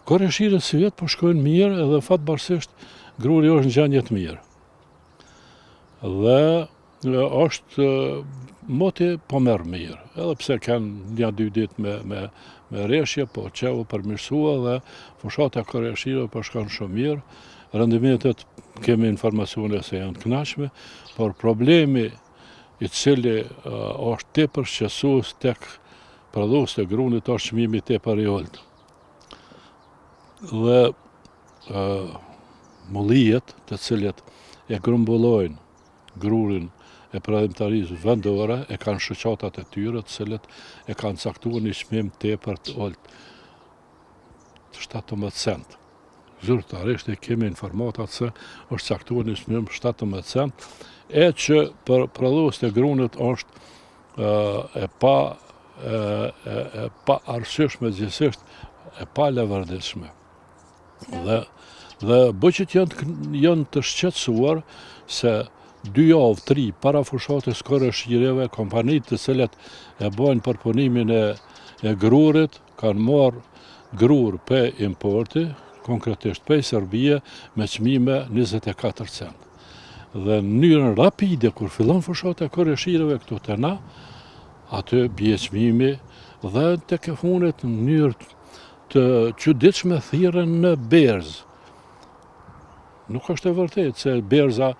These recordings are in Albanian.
Koreshirët si vetë po shkojnë mirë edhe fatbarësisht gruri është në gjendje të mirë. Dhe është moti po merr mirë, edhe pse kanë 1-2 ditë me rreshje, po qeu përmirësua dhe fushata e Koreshirëve po shkon shumë mirë. Rendimentet kemi informacione se janë të kënaqshme, por problemi i cili është tepër shqetësues tek prodhuesit e grunit është çmimi tepër i ulët. Dhe mullijet të cilet e grumbullojnë grurin e prodhimtarisë vendore e kanë shoqatat e tyre të cilët e kanë caktuar një çmim tepër të ulët, 17 cent. Zyrtarisht e kemi informatat se është caktuar një çmim 17 cent, e që për prodhuesit e grunit është e pa arsyeshme gjithsesi, e pa levarditshme. Dhe bëqet janë të shqetësuar se 2 javë, 3 para fushatës Koreshirëve, kompanitë të cilat e bojnë përpunimin e grurit kanë marrë grur pe importi, konkretisht pe Serbia, me çmime 24 cent. Dhe në mënyrën rapide kur fillon fushata e Koreshirëve këtu te na, aty bie çmimi dhe tek e fundit në mënyrë të çuditshme thirrën në berzë. Nuk është e vërtetë se berza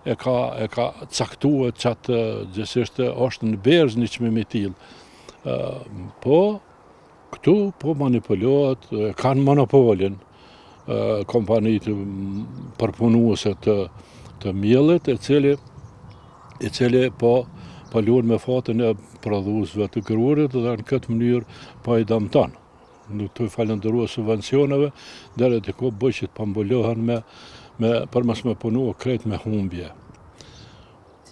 e ka caktuar çatë gjithsesi është në berzë një çmim i tillë. Po këtu po manipulohet, kanë monopolin kompanitë përpunuese të miellit, i cili po luan me fatin e prodhuesve të grurit dhe në këtë mënyrë po i dëmton. Nuk të falendërua subvencioneve, deri diku bëqet po mbulohen për mos me punu krejt me humbje.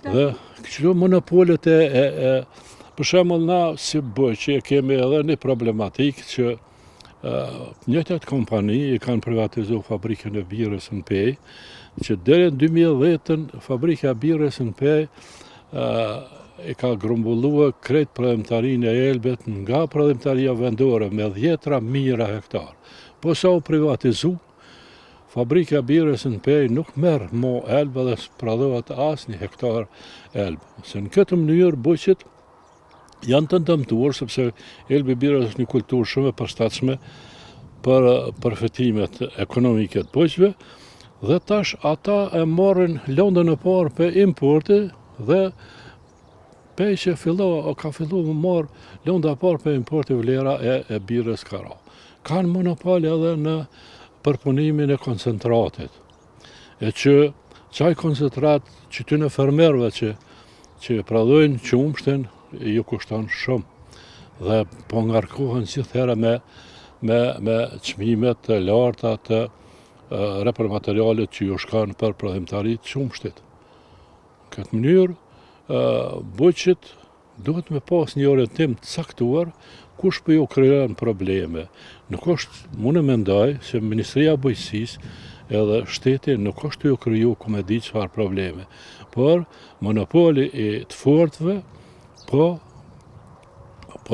Dhe këto monopolet për shembull na si bëqe kemi edhe një problematik që njëjtat kompani i kanë privatizuar fabrikën e birrës në Pej, që deri në 2010 fabrika e birrës në Pej e ka grumbulluar krejt prodhimtarinë e Elbet nga prodhimtaria vendore me 10.000 hektar. Po sa u privatizu, fabrika e birrës në Pej nuk merr mo Elbë dhe prodhohet asnjë hektar Elbë. Se në këtë mënyrë bëqet janë të dëmtuar sepse Elbi birrës është një kulturë shumë e përshtatshme për përfitimet ekonomike të bëqve, dhe tash ata e marrin lëndën e parë pe importi dhe Pej që ka fillu më marë lënda parë për importi vlera e birrës ka ra. Kanë monopol edhe në përpunimin e koncentratit. E që qaj koncentrat që ty në fermerve që prodhojnë qumshtin, ju kushton shumë. Dhe po ngarkohen gjithëherë me çmimet të larta të repermaterialit që ju shkon për prodhimtarit qumshtit. Në këtë mënyrë, bëqet duhet me pas një orientim të caktuar kush po ju krijon probleme. Nuk është, unë mendoj se Ministria e Bujqësisë edhe shteti nuk është ju kriju ku me di çfarë probleme, por monopoli i të fortëve po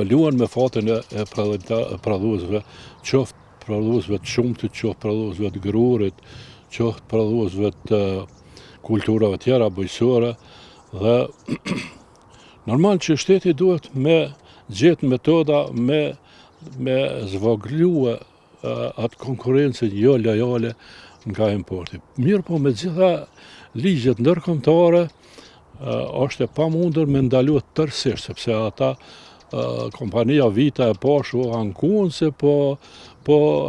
luan me fatin e prodhuesve, qoftë prodhuesve të shumtit, qoftë prodhuesve të grurit, qoftë prodhuesve të kulturave tjera bujqësore. Dhe normal që shteti duhet me gjetë metoda me zvogëlue atë konkurrencën jo lojale nga importi. Mirë po me gjitha ligjet ndërkombëtare është e pamundur me ndalu tërësisht, sepse ata kompania Vita e pashu ankuan se po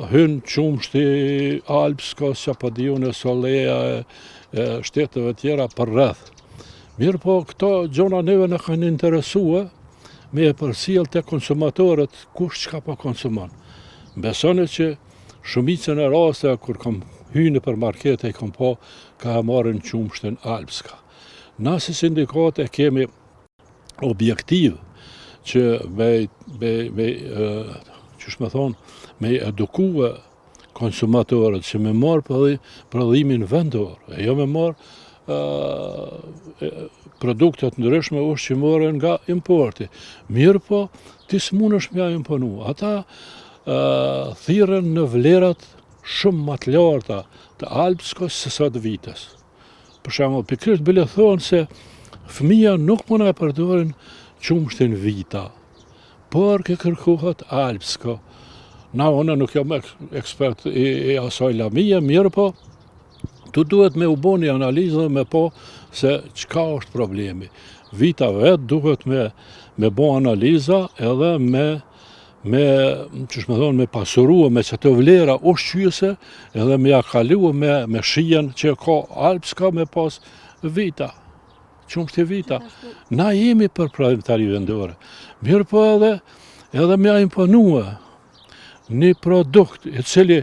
hyn qumshti Alpska, Sapadiun e Soleja e shteteve tjera për rreth. Mirë po, këto gjona neve në kanë interesua me e përcjell te konsumatorët kush çka po konsumon. Besoni që shumicën e rasteve kur kam hyrë në markete i kam pa ka marrin qumshtin Alpska. Na si sindikate kemi objektiv që me edukue konsumatorët që me marë prodhimin vendor, e jo me marë produktet ndryshme ushqimore nga importi. Mirë po, ti s'munësh me ja imponu. Ata thirrën në vlerat shumë më të larta të alpskos se sa të vitës. Për shembull, pikërisht bile thonë se fëmija nuk mund e përdorin qumshtin vita, por ke kërkohet alpsko. Na unë nuk jam ekspert i asaj lamije, mirë po, tu duhet me u bo një analizë dhe me po se çka është problemi. Vita vetë duhet me bo analiza edhe me pasurua me çato vlera ushqyese edhe me ja kalu me shijen që ka alpska me pas vita. Qumshti vita. Na jemi për prodhimtari vendore. Mirë po edhe me a imponua një produkt i cili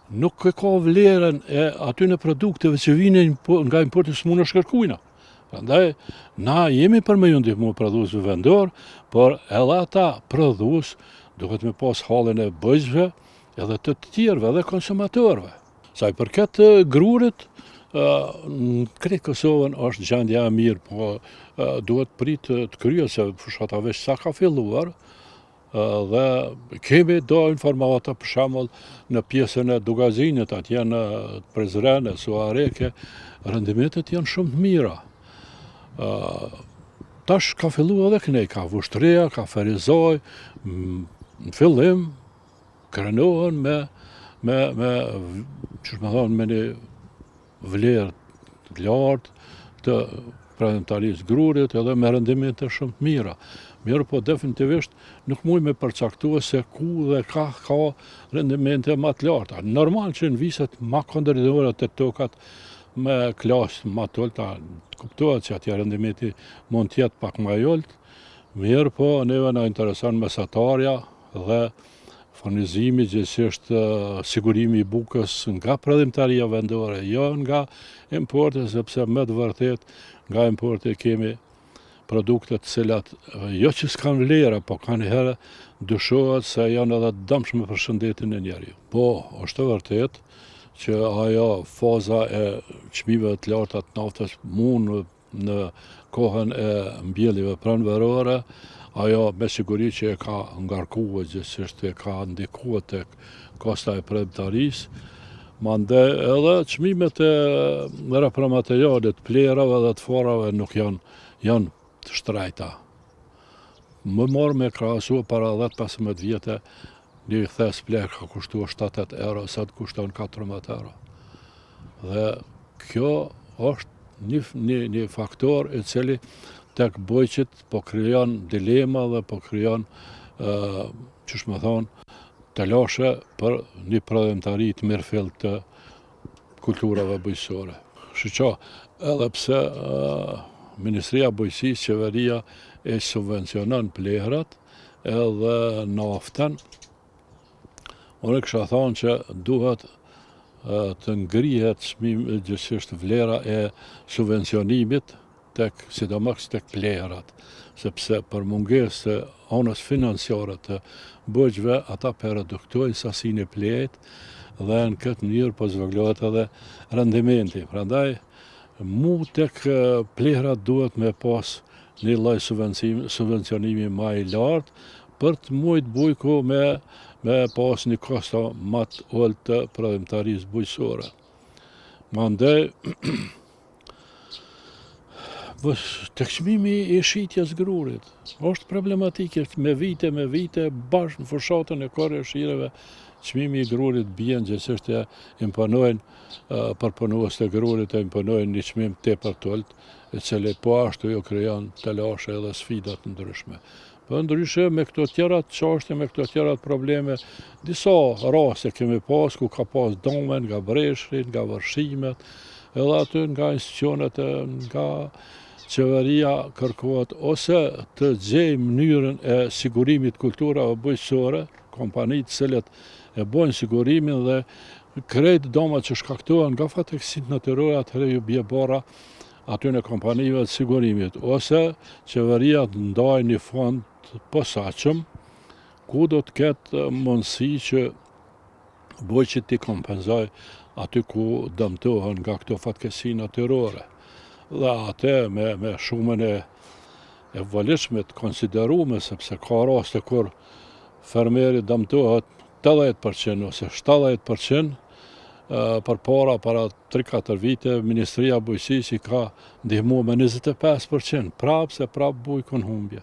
nuk e ka vlerën e aty në produkteve që vine nga importi së mund në shkërkujna. Prandaj, na jemi për me ju ndihmu prodhuesve vendor, por edhe ata prodhues duhet me pas hallin e bëjqve edhe të tjerëve dhe konsumatorëve. Sa i përket grurit, në krejt Kosovën është gjendja e mirë, po duhet prit të kryet se fshata veç sa ka filluar, dhe kemi do informata për shembull në pjesën e Dugazinit, atje në Prizren, Suareke, rendimentet janë shumë të mira. Tash ka fillu edhe kënej, ka Vushtria, ka Ferizaj, në fillim krenohen me një vlerë të lartë të prodhimtarisë grurit edhe me rendimente shumë të mira. Mirë po definitivisht nuk muj me përcaktua se ku dhe ka rendimente më të larta. Normal që në viset ma konsolidore të tokat me klasë ma të ulta, kuptohet që atje rendimenti mund tjetë pak ma jolt, mirë po neve na intereson mesatarja dhe furnizimi gjithësisht sigurimi i bukës nga prodhimtaria vendore, jo nga importe, sepse me të vërtet nga importe kemi produktet cilat jo që s'kan vlera, po kanë herë dyshohet se janë edhe dëmshme për shëndetin e njeriut. Po, është vërtet që ajo faza e çmimeve të larta të naftës mund në kohën e mbjelljeve pranverore, ajo me siguri që e ka ngarkuar gjithsesi, e ka ndikuar tek kosta e prodhimtarisë, mandej edhe çmimet e repromaterialit, plerave dhe të forave nuk janë të shtrejta. Më morë me krahasu para 10-15 vjetë, një thes plerë ka kushtu 7-8 euro, sa të kushton 14 euro. Dhe kjo është një faktor i cili tek bojqit po krijon dilema dhe po krijon, qysh me thonë, të lashe për një prodhimtari të mirëfill të kulturave bujqësore. Shqo, edhe pse Ministria Bujqësisë, qeveria e subvencionon plehrat edhe naftën, unë kisha thonë që duhet të ngrihet gjithsesi vlera e subvencionimit sidomos tek plehrat, sepse për mungesë të anës financiare të bujqve, ata reduktojnë sasinë e plehrit dhe në këtë mënyrë po zvogëlohet edhe rendimenti. Prandaj mu tek plehrat duhet me pas një lloj subvencionimi më i lartë për të mujt bujku me pas një kosto më të ulët të prodhimtarisë bujqësore. Mandej tek çmimi i shitjes grurit është problematike me vite bashkë në fushatën e korrëshireve. Çmimi i grurit bien gjithsesi imponojnë përpunues të grurit, e imponojnë një çmim tepër të ulët, i cili po ashtu ju krijon telashe edhe sfida të ndryshme. Po ndryshe me këto tjerat çështje, me këto tjerat probleme, disa raste kemi pas ku ka pas dome nga breshrit, nga vërshimet, edhe aty nga institucionet, nga qeveria kërkohet ose të gjejmë mënyrën e sigurimit kulturave bujqësore, kompanitë cilët e bojnë sigurimin dhe krejt domat që shkaktohen nga fatkeqësitë natyrore, atëherë ju bie bara aty në kompanive të sigurimit, ose qeveria të ndajë një fond të posaçëm ku do të ketë mundësi që bujqit t'i kompenzoj aty ku dëmtohen nga këto fatkeqësi natyrore. Dhe atë me shumën e volitshme të konsiderume, sepse ka raste kur fermeri dëmtohet 80% ose 70% para 3-4 vite, Ministria e Bujqësisë i ka ndihmuar me 25%, prapë se prapë bujë kon humbje.